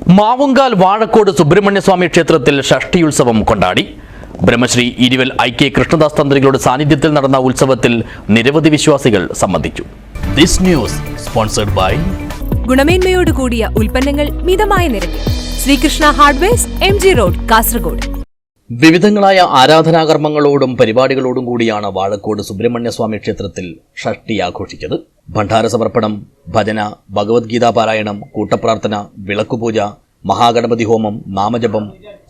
മാവുങ്കാൽ വാഴക്കോട് സുബ്രഹ്മണ്യസ്വാമി ക്ഷേത്രത്തിൽ ഷഷ്ഠിയുത്സവം കൊണ്ടാടി. ബ്രഹ്മശ്രീ ഇരിവൽ ഐ.കെ. കൃഷ്ണദാസ് തന്ത്രികളുടെ സാന്നിധ്യത്തിൽ നടന്ന ഉത്സവത്തിൽ നിരവധി വിശ്വാസികൾ സംബന്ധിച്ചു. ദിസ് ന്യൂസ് സ്പോൺസർഡ് ബൈ ഗുണമേന്മയോട് കൂടിയ ഉൽപ്പന്നങ്ങൾ മിതമായ നിരക്കിൽ Sreekrishna hardwares, MG road, Kasaragod. വിവിധങ്ങളായ ആരാധനാകർമ്മങ്ങളോടും പരിപാടികളോടും കൂടിയാണ് വാഴക്കോട് സുബ്രഹ്മണ്യസ്വാമി ക്ഷേത്രത്തിൽ ഷഷ്ഠി ആഘോഷിച്ചത്. ഭണ്ഡാര സമർപ്പണം, ഭജന, ഭഗവത്ഗീതാ പാരായണം, കൂട്ടപ്രാർത്ഥന, വിളക്കുപൂജ, മഹാഗണപതി ഹോമം, നാമജപം,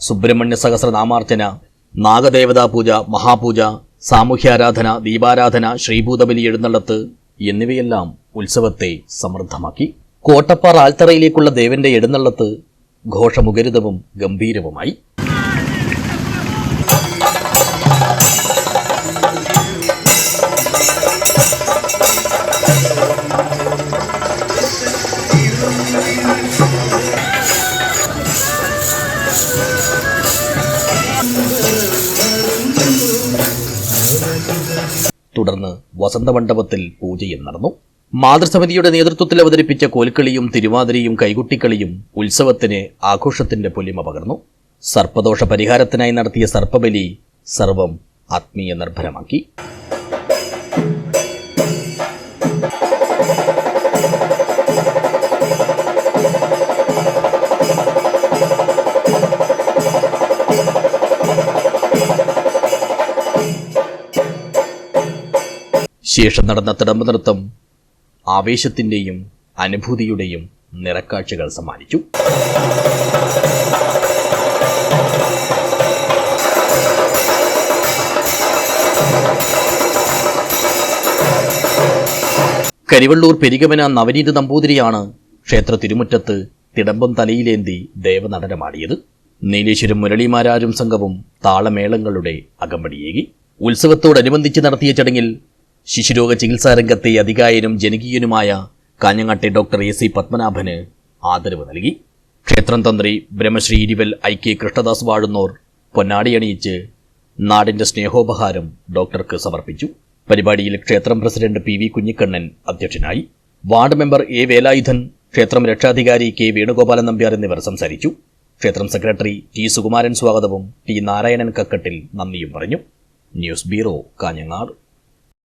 സുബ്രഹ്മണ്യ സഹസ്രനാമാർച്ചന, നാഗദേവതാ പൂജ, മഹാപൂജ, സാമൂഹ്യാരാധന, ദീപാരാധന, ശ്രീഭൂതബലി എഴുന്നള്ളത്ത് എന്നിവയെല്ലാം ഉത്സവത്തെ സമൃദ്ധമാക്കി. കോട്ടപ്പാറ ആൽത്തറയിലേക്കുള്ള ദേവന്റെ എഴുന്നള്ളത്ത് ഘോഷമുഖരിതവും ഗംഭീരവുമായി. തുടർന്ന് വസന്തമണ്ഡപത്തിൽ പൂജയും നടന്നു. മാതൃസമിതിയുടെ നേതൃത്വത്തിൽ അവതരിപ്പിച്ച കോൽക്കളിയും തിരുവാതിരയും കൈകുട്ടിക്കളിയും ഉത്സവത്തിന് ആഘോഷത്തിന്റെ പൊലിമ പകർന്നു. സർപ്പദോഷ പരിഹാരത്തിനായി നടത്തിയ സർപ്പബലി സർവം ആത്മീയ നിർഭരമാക്കി. ശേഷം നടന്ന തിടമ്പ് നൃത്തം ആവേശത്തിന്റെയും അനുഭൂതിയുടെയും നിറക്കാഴ്ചകൾ സമ്മാനിച്ചു. കരിവള്ളൂർ പെരികമന നവനീത് നമ്പൂതിരിയാണ് ക്ഷേത്ര തിരുമുറ്റത്ത് തിടമ്പം തലയിലേന്തി ദേവനടനമാടിയത്. നീലേശ്വരം മുരളിമാരാരും സംഘവും താളമേളങ്ങളുടെ അകമ്പടിയേകി. ഉത്സവത്തോടനുബന്ധിച്ച് നടത്തിയ ചടങ്ങിൽ ശിശുരോഗ ചികിത്സാരംഗത്തെ അധികായനും ജനകീയനുമായ കാഞ്ഞങ്ങാട്ടെ ഡോക്ടർ A.C. പത്മനാഭന് ആദരവ് നൽകി. ക്ഷേത്രം തന്ത്രി ബ്രഹ്മശ്രീ ഇരിവൽ ഐ.കെ. കൃഷ്ണദാസ് വാഴുന്നോർ പൊന്നാടിയണിയിച്ച് നാടിന്റെ സ്നേഹോപഹാരം ഡോക്ടർക്ക് സമർപ്പിച്ചു. പരിപാടിയിൽ ക്ഷേത്രം പ്രസിഡന്റ് P.V. കുഞ്ഞിക്കണ്ണൻ അധ്യക്ഷനായി. Ward member A. വേലായുധൻ, ക്ഷേത്രം രക്ഷാധികാരി K. വേണുഗോപാലൻ നമ്പ്യാർ എന്നിവർ സംസാരിച്ചു. ക്ഷേത്രം സെക്രട്ടറി T. സുകുമാരൻ സ്വാഗതവും T. നാരായണൻ കക്കട്ടിൽ നന്ദിയും പറഞ്ഞു. News bureau, Kanhangad.